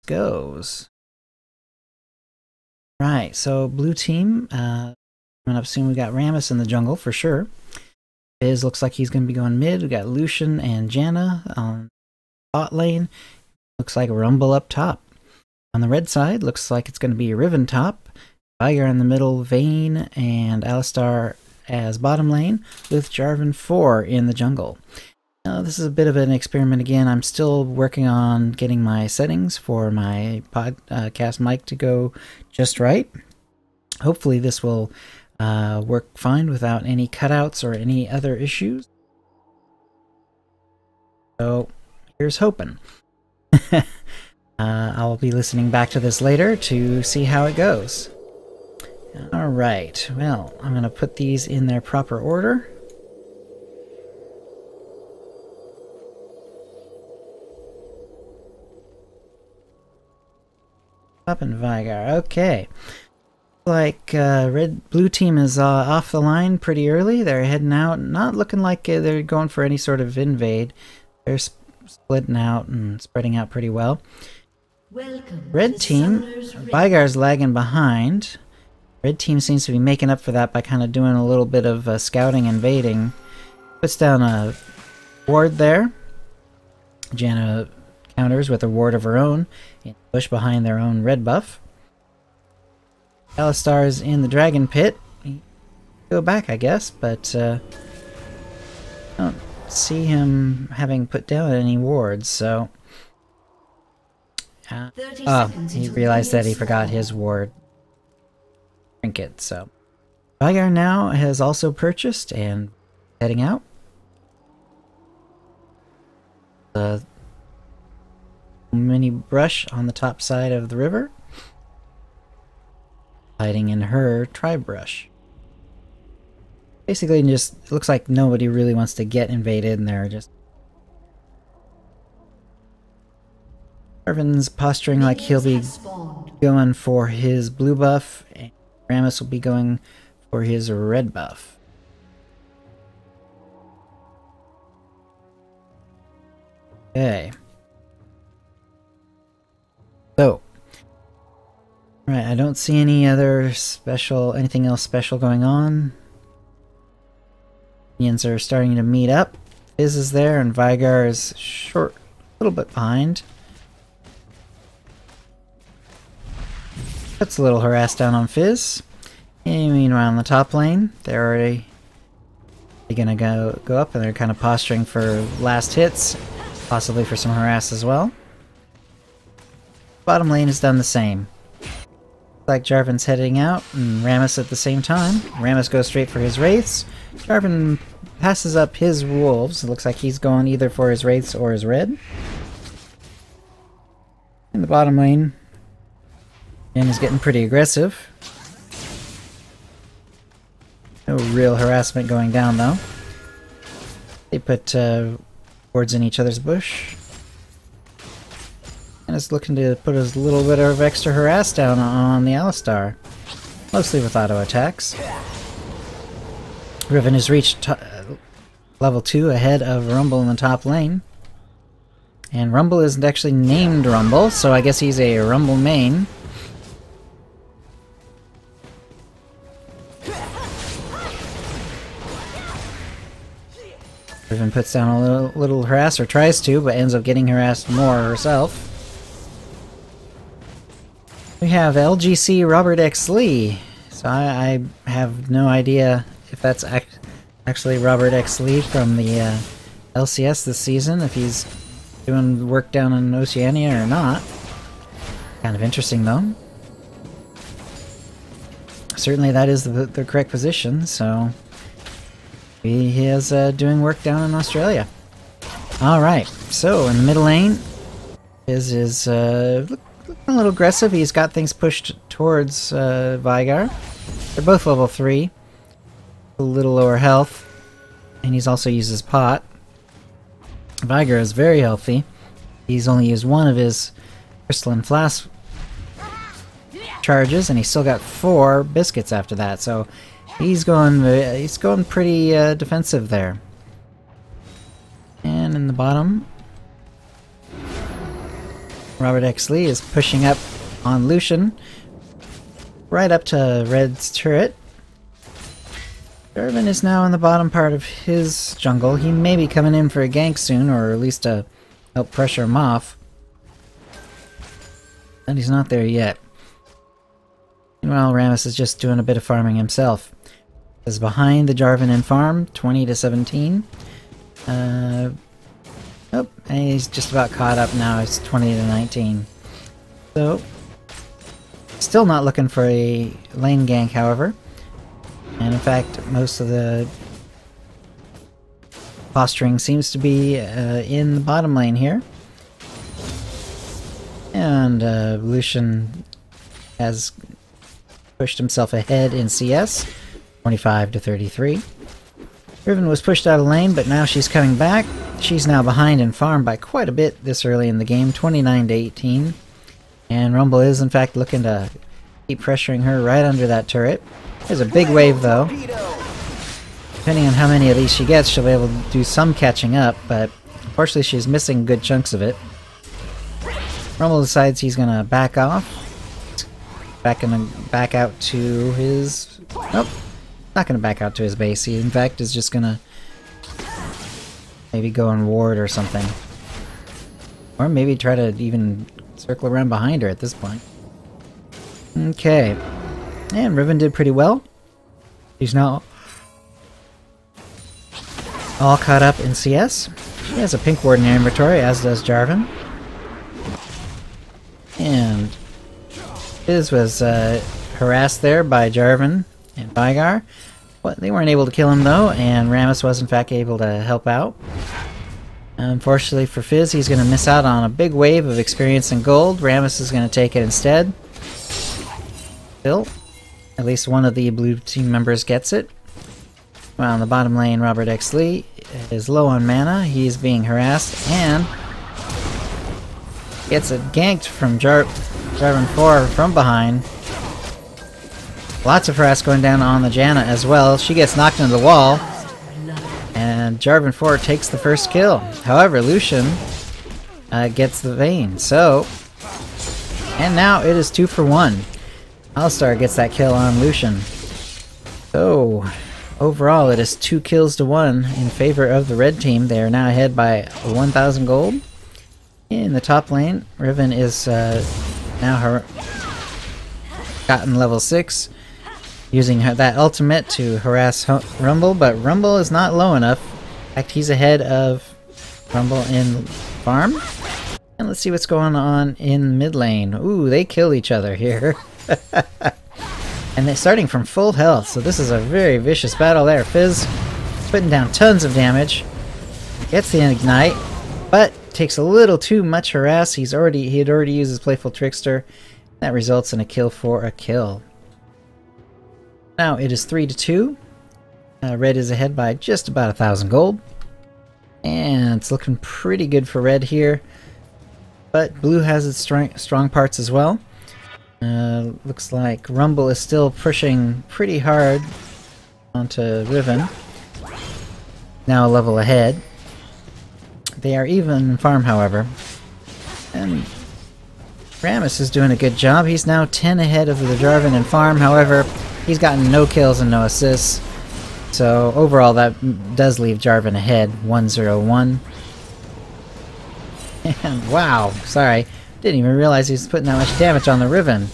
goes. Right, so blue team, coming up soon, we got Rammus in the jungle for sure. Fizz looks like he's going to be going mid. We got Lucian and Janna on bot lane. Looks like Rumble up top. On the red side, looks like it's going to be Riven top. Veigar in the middle, Vayne and Alistar as bottom lane, with Jarvan 4 in the jungle. Now, this is a bit of an experiment again. I'm still working on getting my settings for my podcast mic to go just right. Hopefully this will work fine without any cutouts or any other issues. So here's hoping. I'll be listening back to this later to see how it goes. Alright, well, I'm going to put these in their proper order. Up and Veigar, okay. Like blue team is off the line pretty early. They're heading out, not looking like they're going for any sort of invade. They're splitting out and spreading out pretty well. Red team, Veigar's lagging behind. Red team seems to be making up for that by kind of doing a little bit of scouting and baiting. Puts down a ward there. Janna counters with a ward of her own in bush behind their own red buff. Alistar's in the dragon pit. Go back, I guess, but I don't see him having put down any wards, so... he realized that he forgot his ward trinket, so... Veigar now has also purchased and heading out. The mini brush on the top side of the river. Hiding in her tri-brush. Basically, just looks like nobody really wants to get invaded, and they're just... Jarvan's posturing like he'll be going for his blue buff, and Rammus will be going for his red buff. Okay. So, right, I don't see any other anything else special going on. Minions are starting to meet up. Fizz is there, and Veigar is a little bit behind. Puts a little harass down on Fizz. And meanwhile, in the top lane, they're already gonna go up, and they're kind of posturing for last hits, possibly for some harass as well. Bottom lane has done the same. Like Jarvan's heading out, and Rammus at the same time. Rammus goes straight for his wraiths. Jarvan passes up his wolves. It looks like he's going either for his wraiths or his red. In the bottom lane, and is getting pretty aggressive. No real harassment going down though. They put wards in each other's bush. And is looking to put a little bit of extra harass down on the Alistar. Mostly with auto attacks. Riven has reached level 2 ahead of Rumble in the top lane. And Rumble isn't actually named Rumble, so I guess he's a Rumble main. Riven puts down a little harass, or tries to, but ends up getting harassed more herself. We have LGC Robert X. Lee. So I have no idea if that's actually Robert X. Lee from the LCS this season, if he's doing work down in Oceania or not. Kind of interesting though. Certainly that is the correct position, so he is doing work down in Australia. Alright, so in the middle lane is looking a little aggressive. He's got things pushed towards Veigar. They're both level 3. A little lower health. And he's also used his pot. Veigar is very healthy. He's only used one of his crystalline flask charges, and he's still got 4 biscuits after that, so he's going pretty defensive there. And in the bottom, Robert X. Lee is pushing up on Lucian, right up to Red's turret. Jarvan is now in the bottom part of his jungle. He may be coming in for a gank soon, or at least to help pressure him off. And he's not there yet. Meanwhile, Rammus is just doing a bit of farming himself. Is behind the Jarvan in farm, 20 to 17. Oh, and he's just about caught up now. It's 20 to 19. So, still not looking for a lane gank, however. And in fact, most of the posturing seems to be in the bottom lane here. And Lucian has pushed himself ahead in CS, 25 to 33. Riven was pushed out of lane, but now she's coming back. She's now behind in farm by quite a bit this early in the game, 29 to 18. And Rumble is in fact looking to keep pressuring her right under that turret. There's a big wave though. Depending on how many of these she gets, she'll be able to do some catching up, but unfortunately she's missing good chunks of it. Rumble decides he's gonna back off. Back out to his... Nope. Not gonna back out to his base. He in fact is just gonna maybe go and ward or something. Or maybe try to even circle around behind her at this point. Okay. And Riven did pretty well. She's now all caught up in CS. She has a pink ward in her inventory, as does Jarvan. And Fizz was harassed there by Jarvan and Vygar. But they weren't able to kill him though, and Rammus was in fact able to help out. Unfortunately for Fizz, he's going to miss out on a big wave of experience and gold. Rammus is going to take it instead. Still, at least one of the blue team members gets it. Well, in the bottom lane, Robert X. Lee is low on mana. He's being harassed and gets it ganked from Jarvan 4 from behind. Lots of harass going down on the Janna as well. She gets knocked into the wall. And Jarvan 4 takes the first kill. However, Lucian gets the Vayne. So, and now it is 2 for 1. Alistar gets that kill on Lucian. So, overall it is 2 kills to 1 in favor of the red team. They are now ahead by 1,000 gold. In the top lane, Riven is now gotten level 6. Using that ultimate to harass Rumble, but Rumble is not low enough. In fact, he's ahead of Rumble in farm. And let's see what's going on in mid lane. Ooh, they kill each other here. And they're starting from full health, so this is a very vicious battle there. Fizz putting down tons of damage. Gets the ignite, but takes a little too much harass. He had already used his Playful Trickster. That results in a kill for a kill. Now it is 3 to 2. Red is ahead by just about 1,000 gold. And it's looking pretty good for Red here. But Blue has its strong parts as well. Looks like Rumble is still pushing pretty hard onto Riven. Now a level ahead. They are even in farm, however. And Rammus is doing a good job. He's now 10 ahead of the Jarvan in farm. However, he's gotten no kills and no assists. So overall that does leave Jarvan ahead, 1-0-1. And wow, sorry. Didn't even realize he was putting that much damage on the Riven.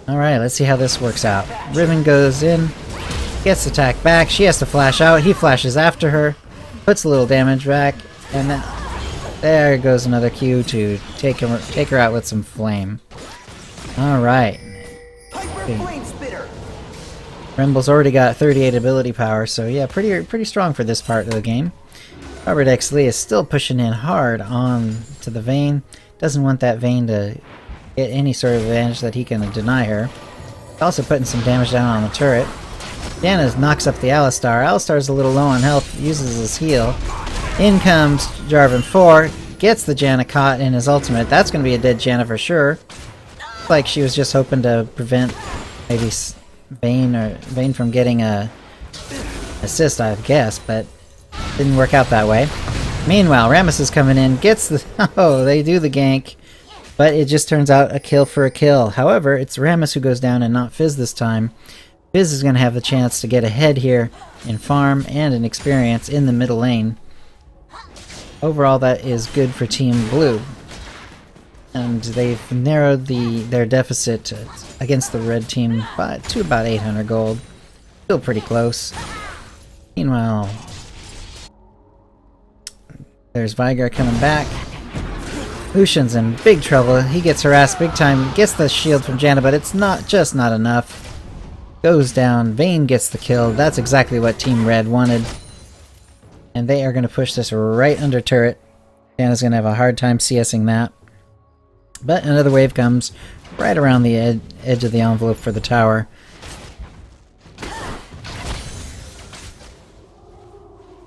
Alright, let's see how this works out. Riven goes in, gets attacked back. She has to flash out. He flashes after her, puts a little damage back, and then there goes another Q to take her out with some flame. Alright. Rumble's already got 38 ability power, so yeah, pretty strong for this part of the game. Robert X. Lee is still pushing in hard on to the Vayne. Doesn't want that Vayne to get any sort of advantage that he can deny her. Also putting some damage down on the turret. Janna knocks up the Alistar. Alistar's a little low on health, uses his heal. In comes Jarvan 4, gets the Janna caught in his ultimate. That's going to be a dead Janna for sure. Like she was just hoping to prevent maybe Vayne from getting a assist, I guess, but didn't work out that way. Meanwhile, Rammus is coming in, gets the... Oh, they do the gank. But it just turns out a kill for a kill. However, it's Rammus who goes down and not Fizz this time. Fizz is going to have the chance to get ahead here in farm and in experience in the middle lane. Overall, that is good for Team Blue. And they've narrowed their deficit against the red team to about 800 gold. Still pretty close. Meanwhile, there's Veigar coming back. Lucian's in big trouble. He gets harassed big time. Gets the shield from Janna, but it's not enough. Goes down. Vayne gets the kill. That's exactly what Team Red wanted. And they are going to push this right under turret. Janna's going to have a hard time CSing that. But another wave comes right around the edge of the envelope for the tower.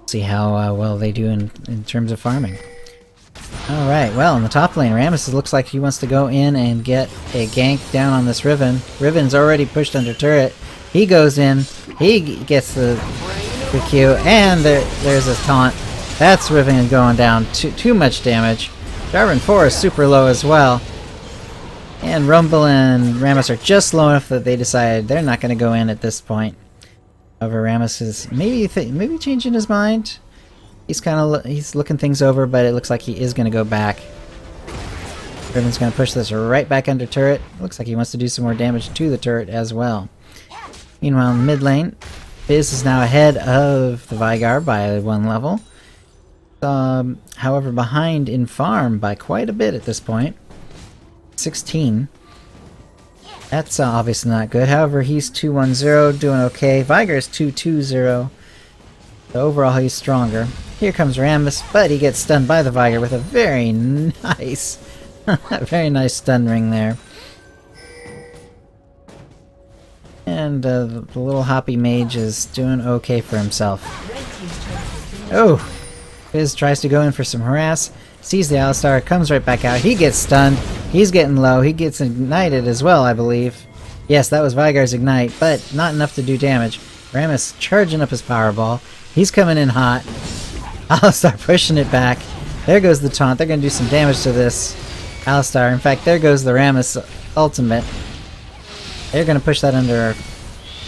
See how well they do in terms of farming. Alright, well, in the top lane, Rammus looks like he wants to go in and get a gank down on this Riven. Riven's already pushed under turret. He goes in, he gets the Q, and there's a taunt. That's Riven going down. Too much damage. Jarvan 4 is super low as well. And Rumble and Rammus are just low enough that they decide they're not going to go in at this point. However, Rammus is maybe changing his mind. He's looking things over, but it looks like he is going to go back. Riven's going to push this right back under turret. Looks like he wants to do some more damage to the turret as well. Meanwhile, in the mid lane, Fizz is now ahead of the Veigar by 1 level. However, behind in farm by quite a bit at this point. 16. That's obviously not good. However, he's 2-1-0, doing okay. Veigar is 2-2-0. So overall, he's stronger. Here comes Rammus, but he gets stunned by the Veigar with a very nice, very nice stun ring there. And the little hoppy mage is doing okay for himself. Oh! Fizz tries to go in for some harass, sees the Alistar, comes right back out. He gets stunned. He's getting low. He gets ignited as well, I believe. Yes, that was Veigar's ignite, but not enough to do damage. Rammus charging up his Powerball. He's coming in hot. Alistar pushing it back. There goes the taunt. They're going to do some damage to this Alistar. In fact, there goes the Rammus ultimate. They're going to push that under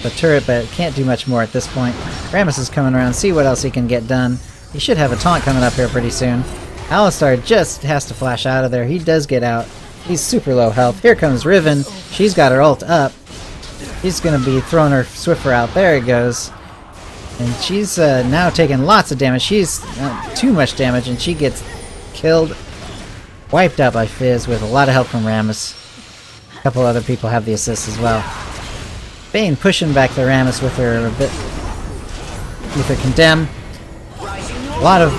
the turret, but can't do much more at this point. Rammus is coming around, see what else he can get done. He should have a taunt coming up here pretty soon. Alistar just has to flash out of there. He does get out. He's super low health. Here comes Riven. She's got her ult up. She's going to be throwing her Swiffer out. There it goes. And she's now taking lots of damage. She's too much damage, and she gets killed. Wiped out by Fizz with a lot of help from Rammus. A couple other people have the assist as well. Vayne pushing back the Rammus with her Condemn. A lot of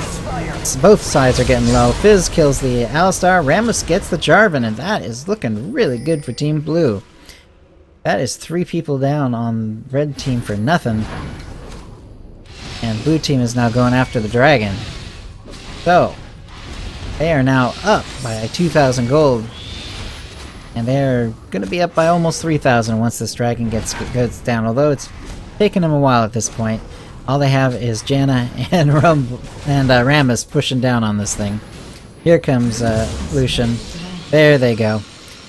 both sides are getting low. Fizz kills the Alistar. Rammus gets the Jarvan, and that is looking really good for Team Blue. That is 3 people down on red team for nothing. And blue team is now going after the dragon. So, they are now up by 2,000 gold. And they're going to be up by almost 3,000 once this dragon gets down. Although it's taken them a while at this point. All they have is Janna and Rammus pushing down on this thing. Here comes Lucian. There they go.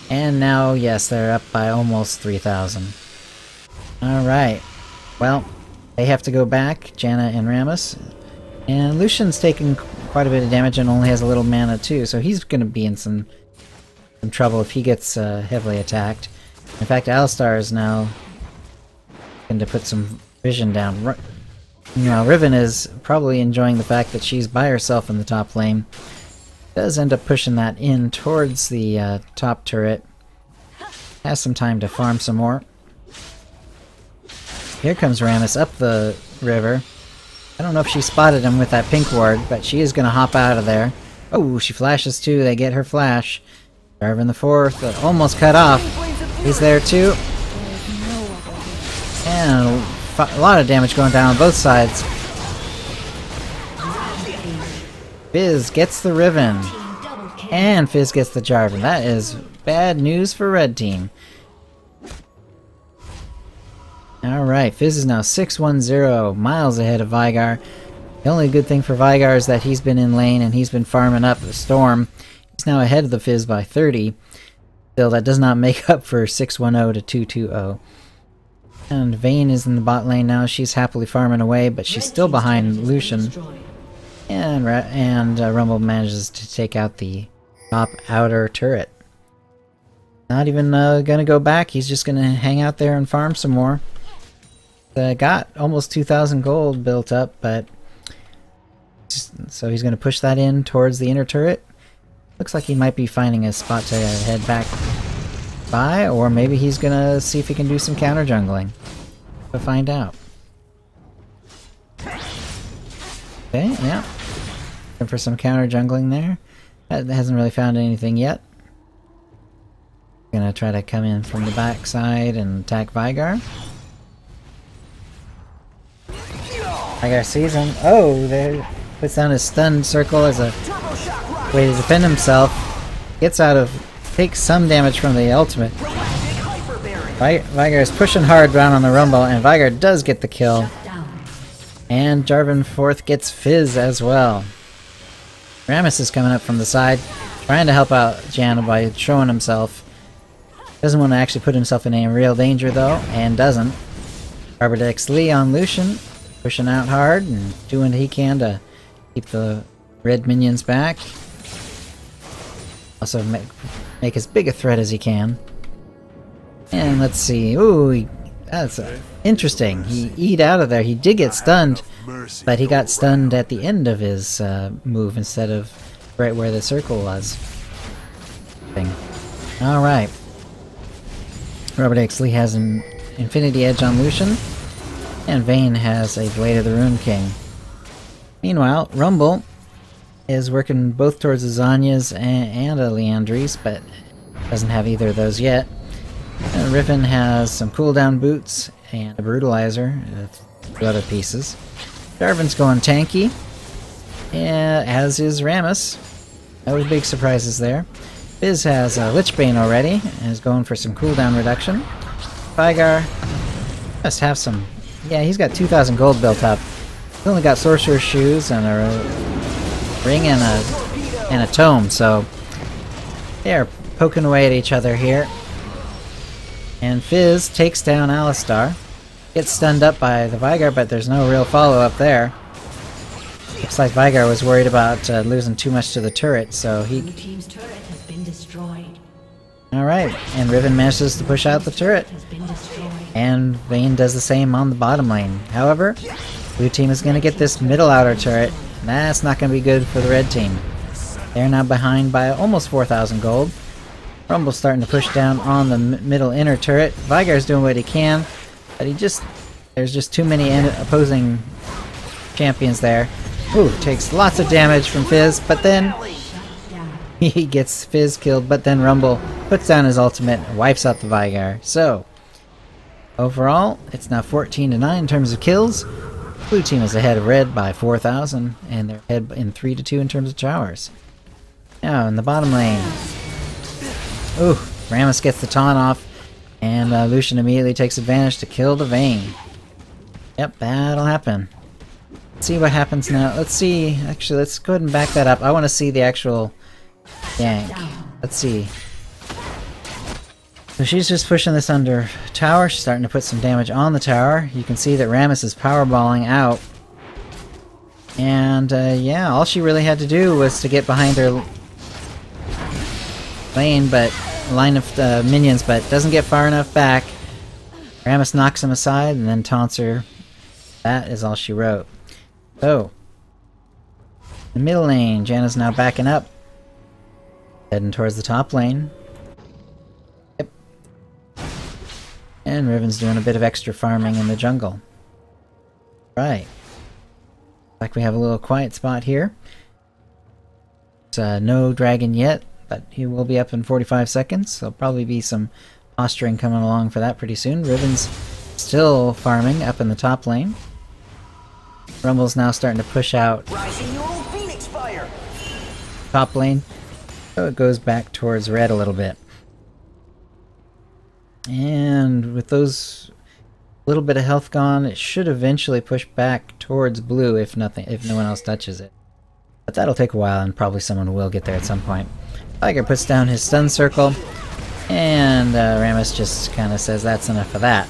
And now, yes, they're up by almost 3,000. Alright. Well, they have to go back, Janna and Rammus. And Lucian's taking quite a bit of damage and only has a little mana too, so he's going to be in some trouble if he gets heavily attacked. In fact, Alistar is now going to put some vision down. You know, Riven is probably enjoying the fact that she's by herself in the top lane. Does end up pushing that in towards the top turret. Has some time to farm some more. Here comes Rammus up the river. I don't know if she spotted him with that pink ward, but she is going to hop out of there. Oh, she flashes too. They get her flash. Jarvan the 4th, almost cut off. He's there too. And a lot of damage going down on both sides. Fizz gets the Riven. And Fizz gets the Jarvan. That is bad news for red team. Alright, Fizz is now 6-1-0, miles ahead of Veigar. The only good thing for Veigar is that he's been in lane and he's been farming up the Storm. He's now ahead of the Fizz by 30. Still, that does not make up for 610 to 220. And Vayne is in the bot lane now. She's happily farming away, but she's still behind Lucian. And Rumble manages to take out the top outer turret. Not even gonna go back. He's just gonna hang out there and farm some more. Got almost 2,000 gold built up, but so he's gonna push that in towards the inner turret. Looks like he might be finding a spot to head back by, or maybe he's gonna see if he can do some counter jungling. We'll find out. Okay, yeah. Looking for some counter jungling there. That hasn't really found anything yet. Gonna try to come in from the backside and attack Veigar. Veigar sees him. Oh, there. Puts down his stun circle as a way to defend himself. Gets out of... Takes some damage from the ultimate. Veigar is pushing hard down on the Rumble, and Veigar does get the kill. And Jarvan 4th gets Fizz as well. Rammus is coming up from the side, trying to help out Janna by showing himself. Doesn't want to actually put himself in any real danger though, and doesn't. Arbor Lee on Lucian, pushing out hard and doing what he can to keep the red minions back. Also make as big a threat as he can. And let's see. Ooh, that's interesting. He eat out of there. He did get stunned, but he got stunned at the end of his move instead of right where the circle was. Alright. Robert Lee has an Infinity Edge on Lucian, and Vayne has a Blade of the Rune King. Meanwhile, Rumble is working both towards a Zanya's and a Liandry's, but doesn't have either of those yet. Riven has some cooldown boots and a Brutalizer, two other pieces. Jarvan's going tanky, as is Rammus. No big surprises there. Fizz has Lichbane already, and is going for some cooldown reduction. Veigar must have some... Yeah, he's got 2,000 gold built up. He's only got Sorcerer's Shoes and a ring and a tome, so they're poking away at each other here. And Fizz takes down Alistar. Gets stunned up by the Veigar, but there's no real follow-up there. Looks like Veigar was worried about losing too much to the turret, so he... Blue team's turret has been destroyed. Alright, and Riven manages to push out the turret. And Vayne does the same on the bottom lane. However, blue team is going to get this middle outer turret, and that's not going to be good for the red team. They're now behind by almost 4,000 gold. Rumble's starting to push down on the middle inner turret. Veigar's doing what he can, but there's just too many opposing champions there. Ooh, takes lots of damage from Fizz, but then he gets Fizz killed, but then Rumble puts down his ultimate and wipes out the Veigar. So, overall, it's now 14-9 in terms of kills. Blue team is ahead of red by 4,000, and they're ahead in 3-2 in terms of towers. Now, in the bottom lane, ooh, Rammus gets the taunt off, and Lucian immediately takes advantage to kill the Vayne. Yep, that'll happen. Let's see what happens now. Let's see. Actually, let's go ahead and back that up. I want to see the actual gank. Let's see. So she's just pushing this under tower. She's starting to put some damage on the tower. You can see that Rammus is powerballing out. And yeah, all she really had to do was to get behind her line of minions, but doesn't get far enough back. Rammus knocks him aside and then taunts her. That is all she wrote. So, the middle lane, Janna's now backing up. Heading towards the top lane. Yep. And Riven's doing a bit of extra farming in the jungle. Right. Like we have a little quiet spot here. It's no dragon yet, but he will be up in 45 seconds. There'll probably be some posturing coming along for that pretty soon. Riven's still farming up in the top lane. Rumble's now starting to push out top lane, so it goes back towards red a little bit. And with those little bit of health gone, it should eventually push back towards blue if no one else touches it. But that'll take a while, and probably someone will get there at some point. Tiger puts down his stun circle, and Rammus just kind of says that's enough of that.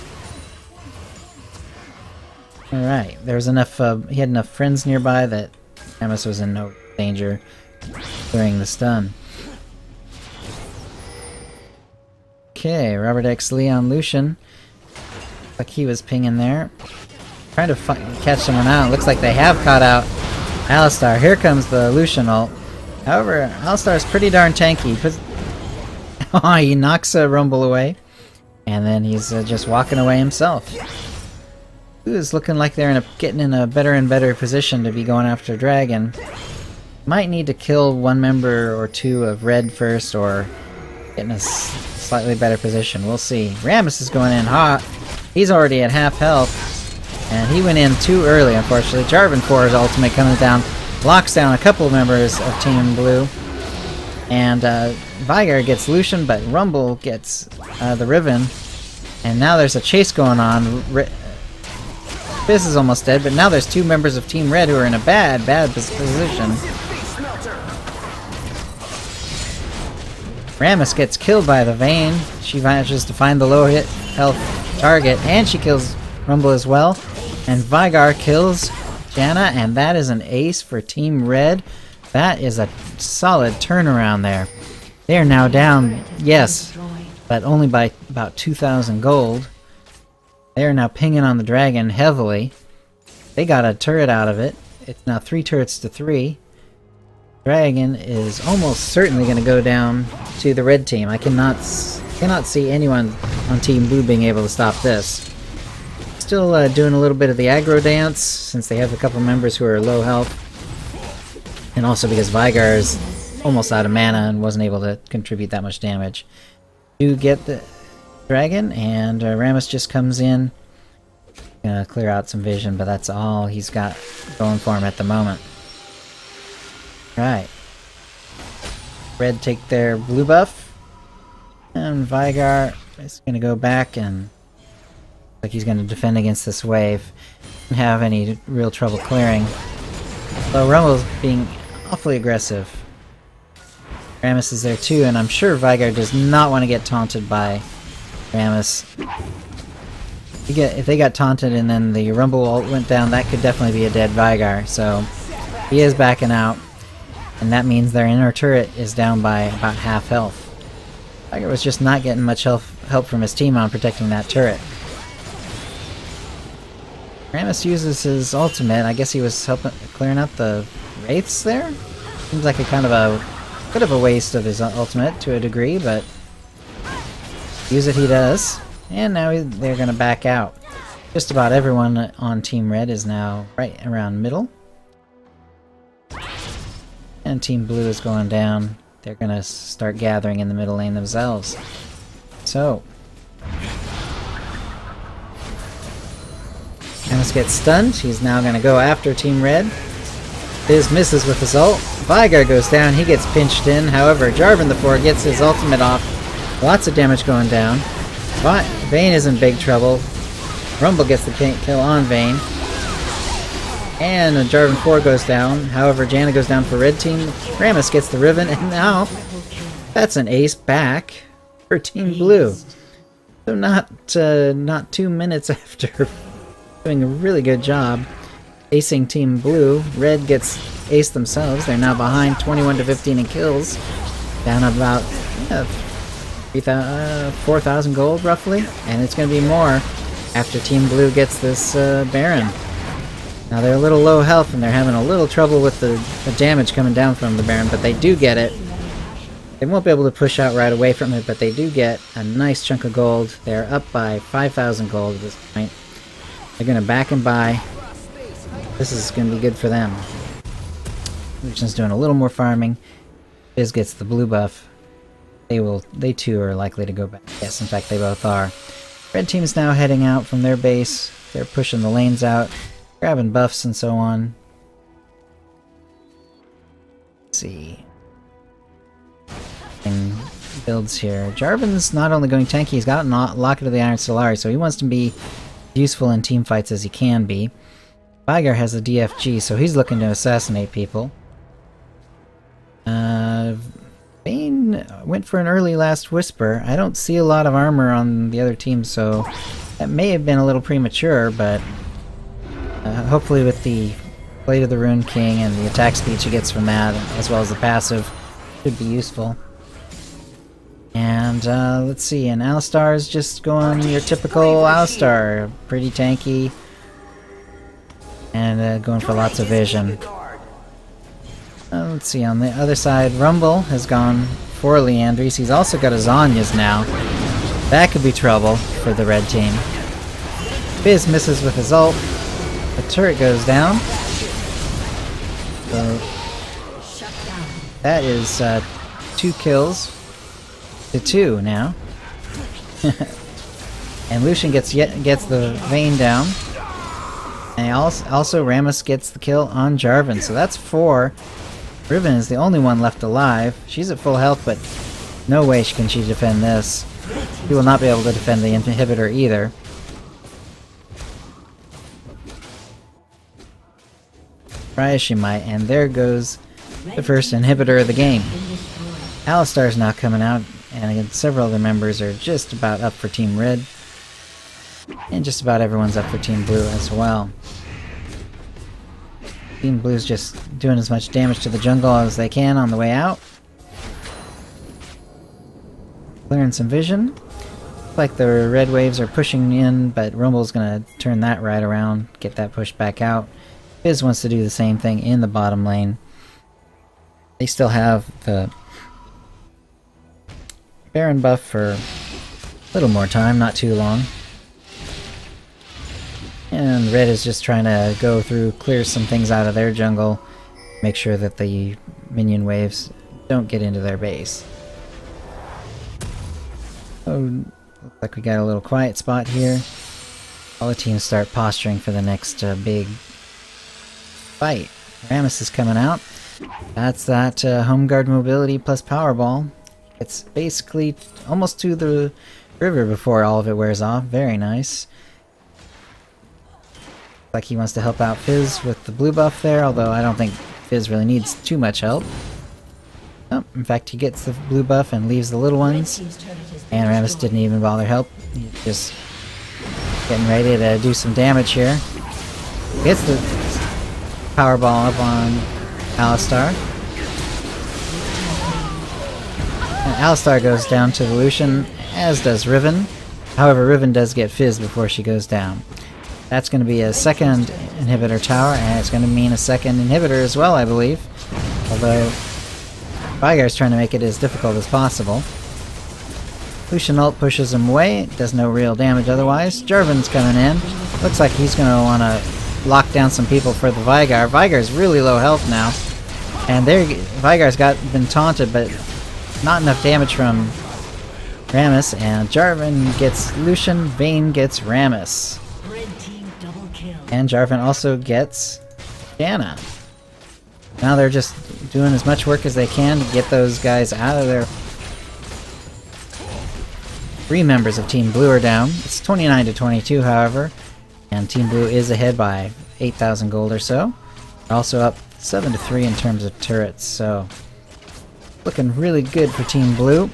Alright, there was enough, he had enough friends nearby that Rammus was in no danger during the stun. Okay, Robert X, Leon, Lucian. Like he was pinging there. Trying to catch someone out. Looks like they have caught out Alistar. Here comes the Lucian ult. However, Alistar is pretty darn tanky. He knocks Rumble away. And then he's just walking away himself. Is looking like they're getting in a better and better position to be going after Dragon. Might need to kill one member or two of Red first, or get in a slightly better position. We'll see. Rammus is going in hot. He's already at half health, and he went in too early, unfortunately. Jarvan 4's ultimate coming down, locks down a couple of members of Team Blue, and Veigar gets Lucian, but Rumble gets the Riven, and now there's a chase going on. Fizz is almost dead, but now there's two members of Team Red who are in a bad position. Rammus gets killed by the Vayne. She manages to find the low hit health target, and she kills Rumble as well. And Veigar kills Janna, and that is an ace for Team Red. That is a solid turnaround there. They are now down, yes, but only by about 2,000 gold. They are now pinging on the dragon heavily. They got a turret out of it. It's now 3 turrets to 3. Dragon is almost certainly going to go down to the red team. I cannot see anyone on Team Blue being able to stop this. Still doing a little bit of the aggro dance, since they have a couple members who are low health. And also because Veigar is almost out of mana and wasn't able to contribute that much damage. To get the dragon, and Rammus just comes in. Gonna clear out some vision, but that's all he's got going for him at the moment. Right. Red take their blue buff, and Veigar is gonna go back and like he's gonna defend against this wave. Don't have any real trouble clearing. Though Rumble's being awfully aggressive. Rammus is there too, and I'm sure Veigar does not want to get taunted by Rammus. If they got taunted and then the Rumble ult went down, that could definitely be a dead Veigar, so he is backing out. And that means their inner turret is down by about half health. Veigar was just not getting much help from his team on protecting that turret. Rammus uses his ultimate. I guess he was helping clearing out the wraiths there? Seems like a kind of a bit of a waste of his ultimate to a degree, but use it he does. And now they're going to back out. Just about everyone on Team Red is now right around middle. And Team Blue is going down. They're going to start gathering in the middle lane themselves. So Rammus gets stunned. He's now going to go after Team Red. Fizz misses with his ult. Veigar goes down. He gets pinched in. However, Jarvan the 4 gets his ultimate off. Lots of damage going down. Vayne is in big trouble. Rumble gets the kill on Vayne. And Jarvan 4 goes down. However, Janna goes down for red team. Rammus gets the Riven, and now that's an ace back for Team Blue. So not 2 minutes after doing a really good job acing Team Blue, Red gets aced themselves. They're now behind 21-15 in kills. Down about 4,000 gold roughly, and it's going to be more after Team Blue gets this Baron. Now they're a little low health and they're having a little trouble with the damage coming down from the Baron, but they do get it. They won't be able to push out right away from it, but they do get a nice chunk of gold. They're up by 5,000 gold at this point. They're going to back and buy. This is going to be good for them. Lucian's doing a little more farming. Fizz gets the blue buff. They too are likely to go back. Yes, in fact they both are. Red team's now heading out from their base. They're pushing the lanes out, grabbing buffs and so on. Let's see. And builds here. Jarvan's not only going tanky, he's got Locket of the Iron Solari, so he wants to be useful in team fights as he can be. Veigar has a DFG, so he's looking to assassinate people. Vayne Riven went for an early Last Whisper. I don't see a lot of armor on the other team, so that may have been a little premature, but hopefully with the Blade of the Rune King and the attack speed she gets from that, as well as the passive, should be useful. And let's see, and Alistar is just going your typical Alistar. Pretty tanky, and going for lots of vision. Let's see, on the other side, Rumble has gone for Leandries. He's also got a Zhonya's now. That could be trouble for the red team. Fizz misses with his ult. The turret goes down. So that is 2 kills to 2 now. And Lucian gets the Vayne down. And also Rammus gets the kill on Jarvan. So that's 4. Riven is the only one left alive. She's at full health, but no way can she defend this. She will not be able to defend the inhibitor either. Try as she might, and there goes the first inhibitor of the game. Alistar's now coming out, and again, several other members are just about up for Team Red. And just about everyone's up for Team Blue as well. Team Blue's just doing as much damage to the jungle as they can on the way out. Clearing some vision. Looks like the red waves are pushing in, but Rumble's gonna turn that right around, get that pushed back out. Fizz wants to do the same thing in the bottom lane. They still have the Baron buff for a little more time, not too long. And Red is just trying to go through, clear some things out of their jungle, make sure that the minion waves don't get into their base. So, looks like we got a little quiet spot here. All the teams start posturing for the next big fight. Rammus is coming out. That's that home guard mobility plus Powerball. It's basically almost to the river before all of it wears off. Very nice. Like he wants to help out Fizz with the blue buff there, although I don't think Fizz really needs too much help. Oh, in fact, he gets the blue buff and leaves the little ones. And Rammus didn't even bother help. He's just getting ready to do some damage here. Gets the Powerball up on Alistar. And Alistar goes down to the Lucian, as does Riven. However, Riven does get Fizz before she goes down. That's going to be a second inhibitor tower, and it's going to mean a second inhibitor as well, I believe. Although, Veigar's trying to make it as difficult as possible. Lucian ult pushes him away, does no real damage otherwise. Jarvan's coming in. Looks like he's going to want to lock down some people for the Veigar. Veigar's really low health now. And there, Veigar's been taunted, but not enough damage from Rammus. And Jarvan gets Lucian, Vayne gets Rammus. And Jarvan also gets Janna. Now they're just doing as much work as they can to get those guys out of there. 3 members of Team Blue are down. It's 29 to 22, however. And Team Blue is ahead by 8,000 gold or so. They're also up 7 to 3 in terms of turrets, so looking really good for Team Blue.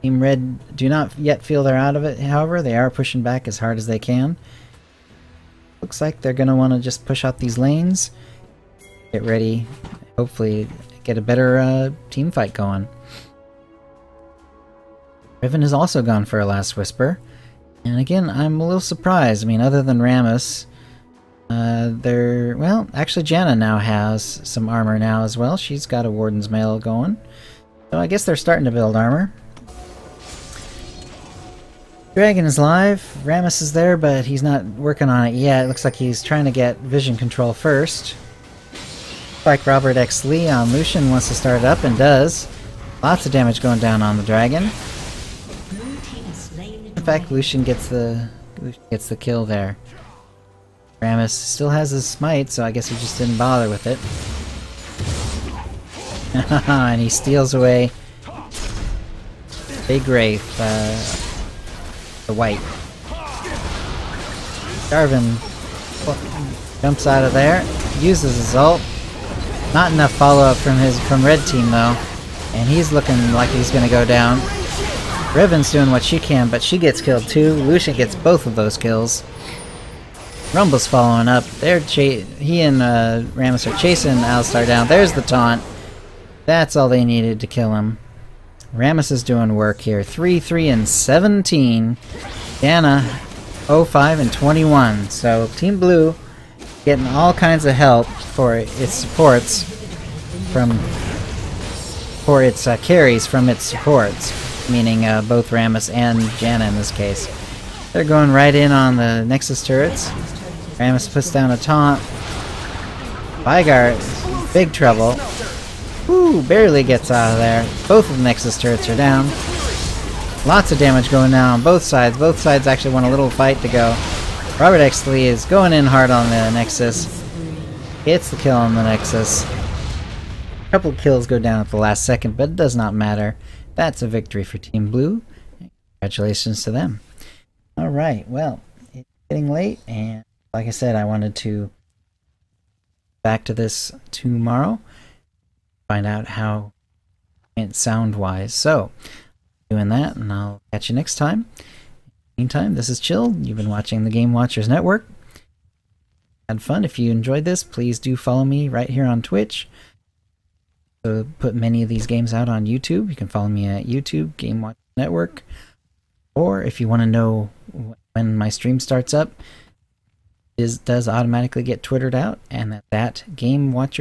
Team Red do not yet feel they're out of it, however. They are pushing back as hard as they can. Looks like they're going to want to just push out these lanes, get ready, hopefully get a better team fight going. Riven has also gone for a Last Whisper, and again, I'm a little surprised. I mean, other than Rammus, well, actually Janna now has some armor now as well. She's got a Warden's Mail going, so I guess they're starting to build armor. Dragon is live. Rammus is there, but he's not working on it yet. It looks like he's trying to get vision control first. Like Robert X. Lee on Lucian wants to start it up, and does. Lots of damage going down on the dragon. In fact, Lucian gets the kill there. Rammus still has his smite, so I guess he just didn't bother with it. And he steals away Big Wraith. The white. Jarvan jumps out of there, uses his ult. Not enough follow-up from Red Team though. And he's looking like he's gonna go down. Riven's doing what she can, but she gets killed too. Lucian gets both of those kills. Rumble's following up. He and Rammus are chasing Alistar down. There's the taunt. That's all they needed to kill him. Rammus is doing work here. 3, 3, and 17. Diana, 0, 5, and 21. So Team Blue getting all kinds of help for its supports carries from its supports, meaning both Rammus and Janna in this case. They're going right in on the Nexus turrets. Rammus puts down a taunt. Vygar, big trouble. Woo, barely gets out of there. Both of the Nexus turrets are down. Lots of damage going down on both sides. Both sides actually want a little fight to go. Robert X. Lee is going in hard on the Nexus. Gets the kill on the Nexus. A couple of kills go down at the last second, but it does not matter. That's a victory for Team Blue. Congratulations to them. Alright, well, it's getting late, and like I said, I wanted to back to this tomorrow. Find out how it went sound-wise. So, doing that, and I'll catch you next time. Meantime, this is Chill. You've been watching the Game Watchers Network. Had fun. If you enjoyed this, please do follow me right here on Twitch. So put many of these games out on YouTube. You can follow me at YouTube, Game Watchers Network. Or if you want to know when my stream starts up, it does automatically get twittered out, and that's at Game Watchers.